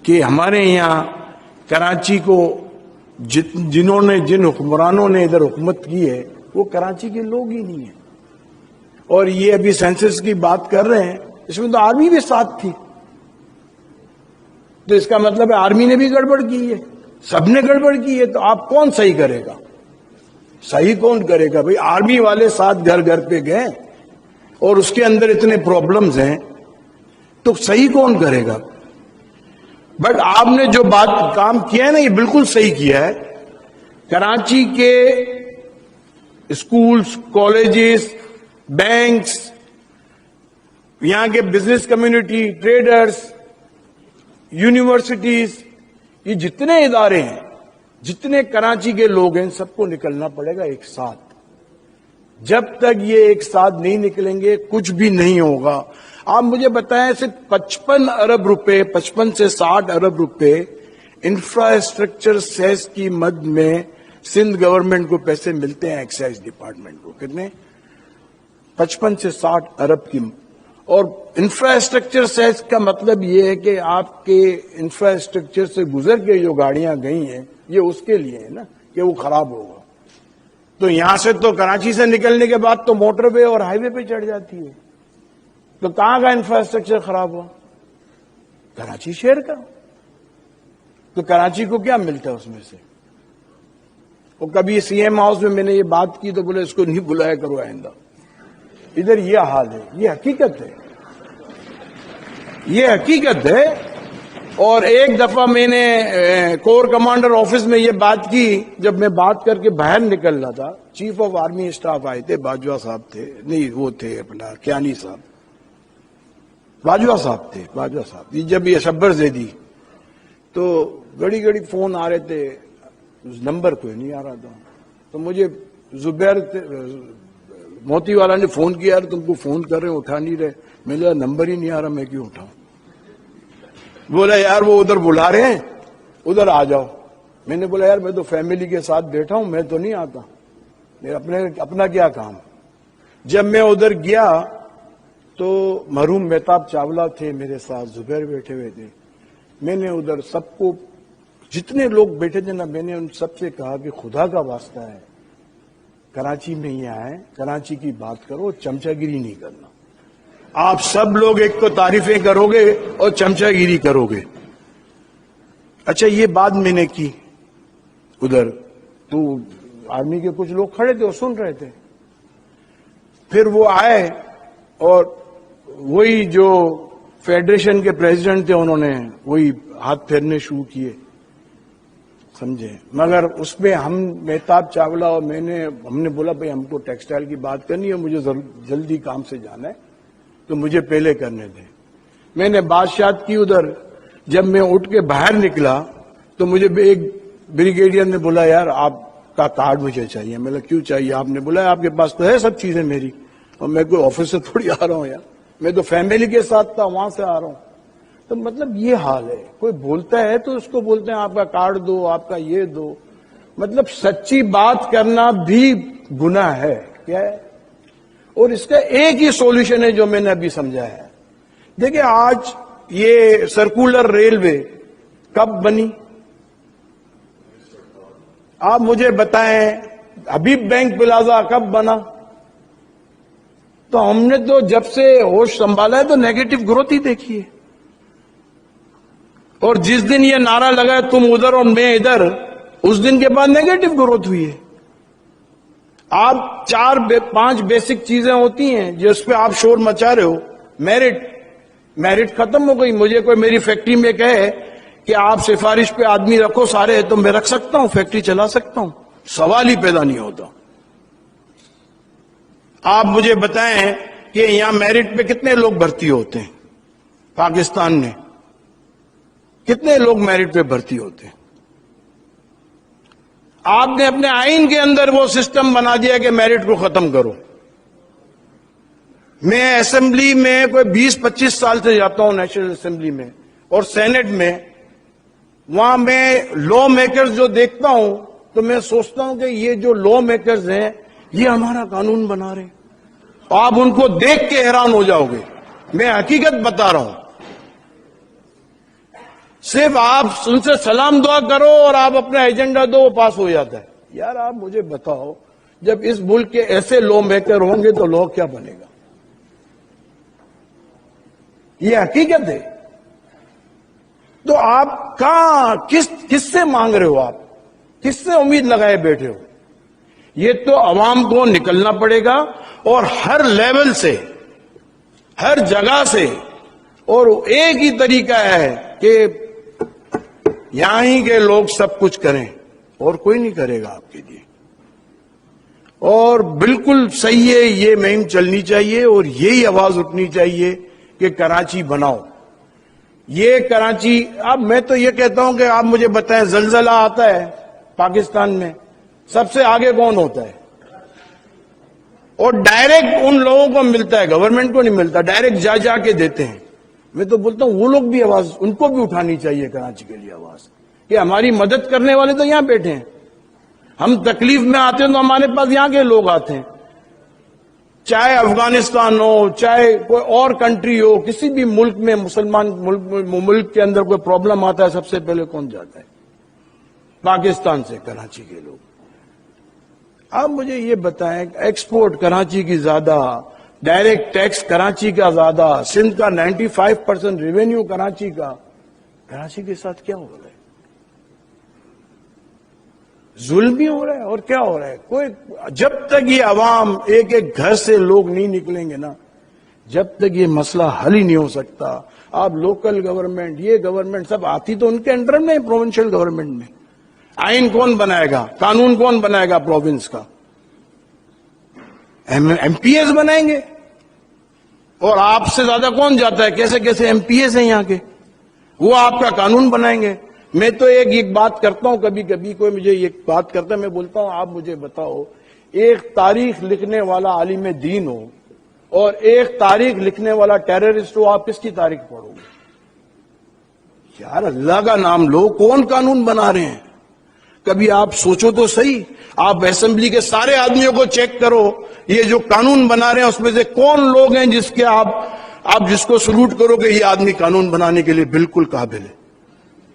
کہ ہمارے یہاں کراچی کو جن حکمرانوں نے ادھر حکومت کی ہے وہ کراچی کے لوگ ہی نہیں ہیں. اور یہ ابھی سینسس کی بات کر رہے ہیں، اس میں تو آرمی بھی ساتھ تھی، تو اس کا مطلب ہے آرمی نے بھی گڑبڑ کی ہے، سب نے گڑبڑ کی ہے. تو آپ کون صحیح کرے گا؟ صحیح کون کرے گا بھائی؟ آرمی والے ساتھ گھر گھر پہ گئے اور اس کے اندر اتنے پرابلمز ہیں، تو صحیح کون کرے گا؟ بٹ آپ نے جو کام کیا ہے نا، یہ بالکل صحیح کیا ہے. کراچی کے اسکولز، کالجز، بینکس، یہاں کے بزنس کمیونٹی، ٹریڈرز، یونیورسٹیز، یہ جتنے ادارے ہیں، جتنے کراچی کے لوگ ہیں، سب کو نکلنا پڑے گا ایک ساتھ. جب تک یہ ایک ساتھ نہیں نکلیں گے کچھ بھی نہیں ہوگا. آپ مجھے بتائیں، صرف 55 ارب روپے، 55 سے 60 ارب روپے انفراسٹرکچر سیس کی مد میں سندھ گورنمنٹ کو پیسے ملتے ہیں، ایکسائز ڈپارٹمنٹ کو. کتنے؟ 55 سے 60 ارب کی. اور انفراسٹرکچر سیس کا مطلب یہ ہے کہ آپ کے انفراسٹرکچر سے گزر کے جو گاڑیاں گئی ہیں، یہ اس کے لیے ہے نا کہ وہ خراب ہوگا. تو یہاں سے تو کراچی سے نکلنے کے بعد تو موٹر وے اور ہائی وے پہ چڑھ جاتی ہے. تو کہاں کا انفراسٹرکچر خراب ہوا؟ کراچی شہر کا. تو کراچی کو کیا ملتا ہے اس میں سے؟ اور کبھی سی ایم ہاؤس میں نے یہ بات کی تو بولے اس کو نہیں بلایا کرو آئندہ. ادھر یہ حال ہے، یہ حقیقت ہے، یہ حقیقت ہے. اور ایک دفعہ میں نے کور کمانڈر آفس میں یہ بات کی، جب میں بات کر کے باہر نکل رہا تھا. چیف آف آرمی اسٹاف آئے تھے، باجوہ صاحب تھے، نہیں وہ تھے اپنا کیانی صاحب، باجوہ صاحب تھے، باجوہ صاحب. جب یہ شبر زیدی، تو گڑی گڑی فون آ رہے تھے، نمبر کوئی نہیں آ رہا تھا. تو مجھے زبیر موتی والا نے فون کیا، تم کو فون کر رہے ہیں اٹھا نہیں رہے. میں نے نمبر ہی نہیں آ رہا، میں کیوں اٹھاؤں؟ بولا یار وہ ادھر بلا رہے ہیں، ادھر آ جاؤ. میں نے بولا یار میں تو فیملی کے ساتھ بیٹھا ہوں، میں تو نہیں آتا، میرا اپنا کیا کام. جب میں ادھر گیا تو مرحوم مہتاب چاولہ تھے میرے ساتھ، زبیر بیٹھے ہوئے تھے. میں نے ادھر سب کو، جتنے لوگ بیٹھے تھے نا، میں نے ان سب سے کہا کہ خدا کا واسطہ ہے کراچی میں ہی آئے، کراچی کی بات کرو، چمچہ گیری نہیں کرنا. آپ سب لوگ ایک تو تعریفیں کرو گے اور چمچہ گیری کرو گے. اچھا یہ بات میں نے کی ادھر، تو آرمی کے کچھ لوگ کھڑے تھے اور سن رہے تھے. پھر وہ آئے اور وہی جو فیڈریشن کے پریزیڈنٹ تھے انہوں نے وہی ہاتھ پھیرنے شروع کیے، سمجھے. مگر اس میں ہم مہتاب چاولہ اور ہم نے بولا بھائی ہم کو ٹیکسٹائل کی بات کرنی ہے، مجھے جلدی کام سے جانا ہے تو مجھے پہلے کرنے دیں. میں نے بادشاہت کی ادھر. جب میں اٹھ کے باہر نکلا تو مجھے ایک بریگیڈیئر نے بولا یار آپ کا کارڈ مجھے چاہیے. میں نے کیوں چاہیے؟ آپ نے بولا آپ کے پاس تو ہے سب چیزیں میری، اور میں کوئی آفس سے تھوڑی آ رہا ہوں یار، میں تو فیملی کے ساتھ تھا، وہاں سے آ رہا ہوں. تو مطلب یہ حال ہے. کوئی بولتا ہے تو اس کو بولتے ہیں آپ کا کارڈ دو، آپ کا یہ دو. مطلب سچی بات کرنا بھی گناہ ہے. کیا ہے؟ اور اس کا ایک ہی سولوشن ہے جو میں نے ابھی سمجھا ہے. دیکھیں آج یہ سرکولر ریلوے کب بنی؟ آپ مجھے بتائیں. حبیب بینک پلازا کب بنا؟ تو ہم نے تو جب سے ہوش سنبھالا ہے تو نیگیٹو گروتھ ہی دیکھی ہے. اور جس دن یہ نعرہ لگا ہے تم ادھر اور میں ادھر، اس دن کے بعد نیگیٹو گروتھ ہوئی ہے. آپ 4-5 بیسک چیزیں ہوتی ہیں جس پہ آپ شور مچا رہے ہو. میرٹ ختم ہو گئی. مجھے کوئی میری فیکٹری میں کہے کہ آپ سفارش پہ آدمی رکھو سارے، تو میں رکھ سکتا ہوں، فیکٹری چلا سکتا ہوں، سوال ہی پیدا نہیں ہوتا. آپ مجھے بتائیں کہ یہاں میرٹ پہ کتنے لوگ بھرتی ہوتے ہیں؟ پاکستان میں کتنے لوگ میرٹ پہ بھرتی ہوتے ہیں؟ آپ نے اپنے آئین کے اندر وہ سسٹم بنا دیا کہ میرٹ کو ختم کرو. میں اسمبلی میں کوئی 20-25 سال سے جاتا ہوں نیشنل اسمبلی میں اور سینٹ میں. وہاں میں لا میکرز جو دیکھتا ہوں تو میں سوچتا ہوں کہ یہ جو لا میکرز ہیں یہ ہمارا قانون بنا رہے ہیں. آپ ان کو دیکھ کے حیران ہو جاؤ گے. میں حقیقت بتا رہا ہوں. صرف آپ ان سے سلام دعا کرو اور آپ اپنا ایجنڈا دو، وہ پاس ہو جاتا ہے. یار آپ مجھے بتاؤ، جب اس ملک کے ایسے لو میکر ہوں گے تو لو کیا بنے گا؟ یہ حقیقت ہے. تو آپ کہاں کس سے مانگ رہے ہو؟ آپ کس سے امید لگائے بیٹھے ہو؟ یہ تو عوام کو نکلنا پڑے گا، اور ہر لیول سے، ہر جگہ سے. اور ایک ہی طریقہ ہے کہ یہاں ہی کے لوگ سب کچھ کریں، اور کوئی نہیں کرے گا آپ کے لیے. اور بالکل صحیح ہے، یہ مہم چلنی چاہیے، اور یہی آواز اٹھنی چاہیے کہ کراچی بناؤ. یہ کراچی، اب میں تو یہ کہتا ہوں کہ آپ مجھے بتائیں، زلزلہ آتا ہے پاکستان میں، سب سے آگے کون ہوتا ہے؟ اور ڈائریکٹ ان لوگوں کو ملتا ہے، گورنمنٹ کو نہیں ملتا، ڈائریکٹ جا کے دیتے ہیں. میں تو بولتا ہوں وہ لوگ بھی آواز، ان کو بھی اٹھانی چاہیے کراچی کے لیے آواز، کہ ہماری مدد کرنے والے تو یہاں بیٹھے ہیں. ہم تکلیف میں آتے ہیں تو ہمارے پاس یہاں کے لوگ آتے ہیں، چاہے افغانستان ہو، چاہے کوئی اور کنٹری ہو، کسی بھی ملک میں، مسلمان ملک کے اندر کوئی پرابلم آتا ہے، سب سے پہلے کون جاتا ہے؟ پاکستان سے کراچی کے لوگ. آپ مجھے یہ بتائیں، ایکسپورٹ کراچی کی زیادہ، ڈائریکٹ ٹیکس کراچی کا زیادہ، سندھ کا 95% ریونیو کراچی کا. کراچی کے ساتھ کیا ہو رہا ہے؟ ظلم ہی ہو رہا ہے، اور کیا ہو رہا ہے؟ کوئی، جب تک یہ عوام ایک ایک گھر سے لوگ نہیں نکلیں گے نا، جب تک یہ مسئلہ حل ہی نہیں ہو سکتا. آپ لوکل گورنمنٹ، یہ گورنمنٹ سب آتی تو ان کے انڈر میں، پروونشل گورنمنٹ میں آئین کون بنائے گا؟ قانون کون بنائے گا پروونس کا؟ ایم پی ایز بنائیں گے. اور آپ سے زیادہ کون جاتا ہے؟ کیسے کیسے ایم پی ایز ہیں یہاں کے، وہ آپ کا قانون بنائیں گے. میں تو ایک بات کرتا ہوں، کبھی کبھی کوئی مجھے یہ بات کرتا ہے، میں بولتا ہوں آپ مجھے بتاؤ، ایک تاریخ لکھنے والا عالم دین ہو اور ایک تاریخ لکھنے والا ٹیررسٹ ہو، آپ کس کی تاریخ پڑھو گے؟ یار اللہ کا نام لو، کون قانون بنا رہے ہیں؟ کبھی آپ سوچو تو صحیح. آپ اسمبلی کے سارے آدمیوں کو چیک کرو، یہ جو قانون بنا رہے ہیں اس میں سے کون لوگ ہیں جس کے آپ جس کو سلوٹ کرو کہ یہ آدمی قانون بنانے کے لیے بالکل قابل ہے،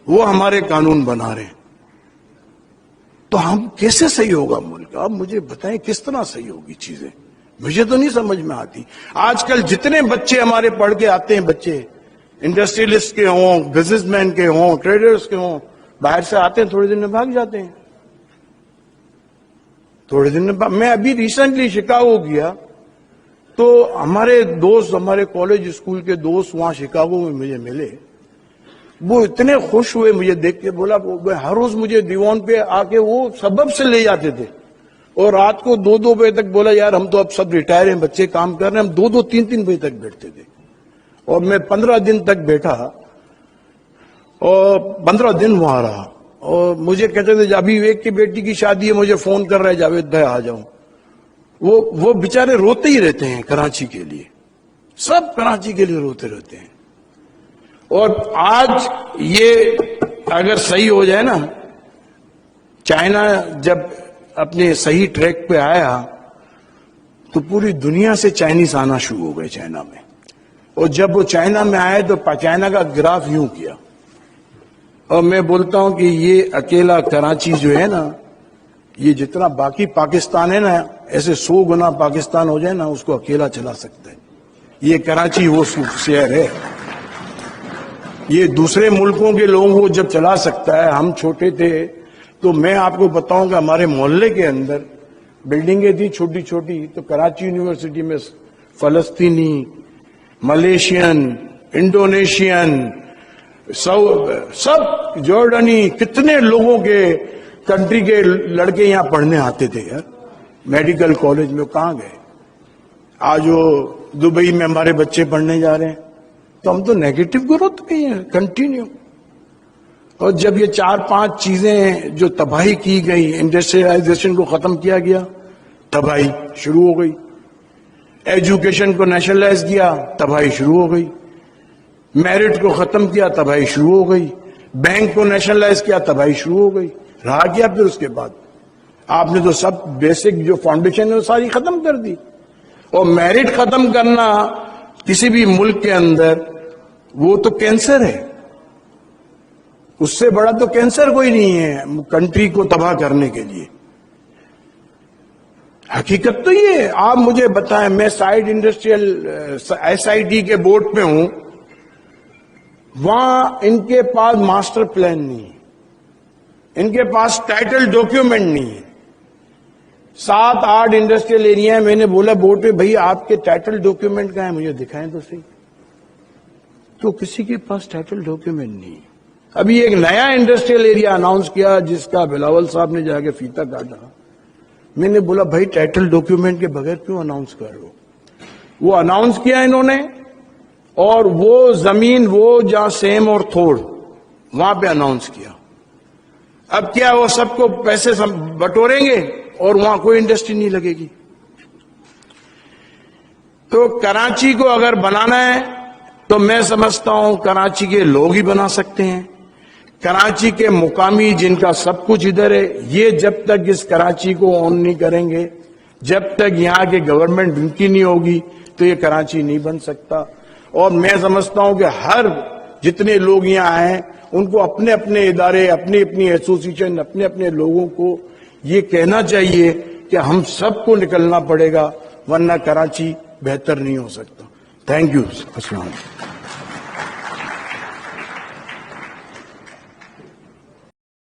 وہ ہمارے قانون بنا رہے ہیں. تو ہم کیسے صحیح ہوگا ملک؟ آپ مجھے بتائیں کس طرح صحیح ہوگی چیزیں؟ مجھے تو نہیں سمجھ میں آتی. آج کل جتنے بچے ہمارے پڑھ کے آتے ہیں، بچے انڈسٹریلسٹ کے ہوں، بزنس مین کے ہوں، ٹریڈرز کے ہوں، باہر سے آتے ہیں، تھوڑے دن میں بھاگ جاتے ہیں. تھوڑے دن میں میں ابھی ریسنٹلی شکاگو گیا تو ہمارے دوست، ہمارے کالج اسکول کے دوست وہاں شکاگو میں مجھے ملے. وہ اتنے خوش ہوئے مجھے دیکھ کے. بولا ہر روز مجھے دیوان پہ آ کے وہ سبب سے لے جاتے تھے، اور رات کو 2 بجے تک. بولا یار ہم تو اب سب ریٹائر ہیں، بچے کام کر رہے ہیں، ہم 2 3 بجے تک بیٹھتے تھے. اور میں 15 دن تک بیٹھا، اور 15 دن وہاں رہا. اور مجھے کہتے تھے ابھی ایک کی بیٹی کی شادی ہے، مجھے فون کر رہا ہے جاوید بھائی آ جاؤں. وہ بیچارے روتے ہی رہتے ہیں کراچی کے لیے، سب کراچی کے لیے روتے رہتے ہیں. اور آج یہ اگر صحیح ہو جائے نا، چائنا جب اپنے صحیح ٹریک پہ آیا تو پوری دنیا سے چائنیز آنا شروع ہو گئے چائنا میں. اور جب وہ چائنا میں آئے تو چائنا کا گراف یوں کیا. اور میں بولتا ہوں کہ یہ اکیلا کراچی جو ہے نا، یہ جتنا باقی پاکستان ہے نا، ایسے 100 گنا پاکستان ہو جائے نا، اس کو اکیلا چلا سکتا ہے. یہ کراچی وہ شہر ہے، یہ دوسرے ملکوں کے لوگوں کو جب چلا سکتا ہے. ہم چھوٹے تھے تو میں آپ کو بتاؤں کہ ہمارے محلے کے اندر بلڈنگیں تھی چھوٹی چھوٹی، تو کراچی یونیورسٹی میں فلسطینی، ملیشین، انڈونیشین، سب جارڈنی، کتنے لوگوں کے کنٹری کے لڑکے یہاں پڑھنے آتے تھے یار میڈیکل کالج میں. کہاں گئے؟ آج وہ دبئی میں ہمارے بچے پڑھنے جا رہے ہیں. تو ہم تو نیگیٹو گروتھ پہ ہیں کنٹینیو. اور جب یہ 4-5 چیزیں جو تباہی کی گئی، انڈسٹریلائزیشن کو ختم کیا گیا، تباہی شروع ہو گئی. ایجوکیشن کو نیشنلائز کیا، تباہی شروع ہو گئی. میرٹ کو ختم کیا، تباہی شروع ہو گئی. بینک کو نیشنلائز کیا، تباہی شروع ہو گئی. رہا کیا پھر اس کے بعد؟ آپ نے تو سب بیسک جو فاؤنڈیشن ہے وہ ساری ختم کر دی. اور میرٹ ختم کرنا کسی بھی ملک کے اندر وہ تو کینسر ہے. اس سے بڑا تو کینسر کوئی نہیں ہے کنٹری کو تباہ کرنے کے لیے. حقیقت تو یہ ہے. آپ مجھے بتائیں، میں سائیڈ انڈسٹریل SIT کے بورڈ پہ ہوں، وہاں ان کے پاس ماسٹر پلان نہیں ہے، ان کے پاس ٹائٹل ڈاکیومنٹ نہیں ہے. 7-8 انڈسٹریل ایریا ہے. میں نے بولا بورڈ پہ، بھئی آپ کے ٹائٹل ڈاکیومنٹ کہاں ہیں، مجھے دکھائیں تو صحیح. تو کسی کے پاس ٹائٹل ڈاکیومنٹ نہیں ہے. ابھی ایک نیا انڈسٹریل ایریا اناؤنس کیا جس کا بلاول صاحب نے جا کے فیتا کاٹا. میں نے بولا بھائی ٹائٹل ڈاکیومنٹ کے بغیر کیوں اناؤنس کر رہے ہو؟ وہ اناؤنس کیا انہوں نے، اور وہ زمین وہ جہاں سیم اور تھوڑ وہاں پہ اناؤنس کیا. اب کیا وہ سب کو پیسے بٹوریں گے اور وہاں کوئی انڈسٹری نہیں لگے گی. تو کراچی کو اگر بنانا ہے تو میں سمجھتا ہوں کراچی کے لوگ ہی بنا سکتے ہیں. کراچی کے مقامی جن کا سب کچھ ادھر ہے، یہ جب تک اس کراچی کو اون نہیں کریں گے، جب تک یہاں کے گورنمنٹ ان کی نہیں ہوگی، تو یہ کراچی نہیں بن سکتا. اور میں سمجھتا ہوں کہ ہر جتنے لوگ یہاں ہیں ان کو اپنے اپنے ادارے، اپنی اپنی ایسوسیشن، اپنے اپنے لوگوں کو یہ کہنا چاہیے کہ ہم سب کو نکلنا پڑے گا، ورنہ کراچی بہتر نہیں ہو سکتا. Thank you. السلام علیکم.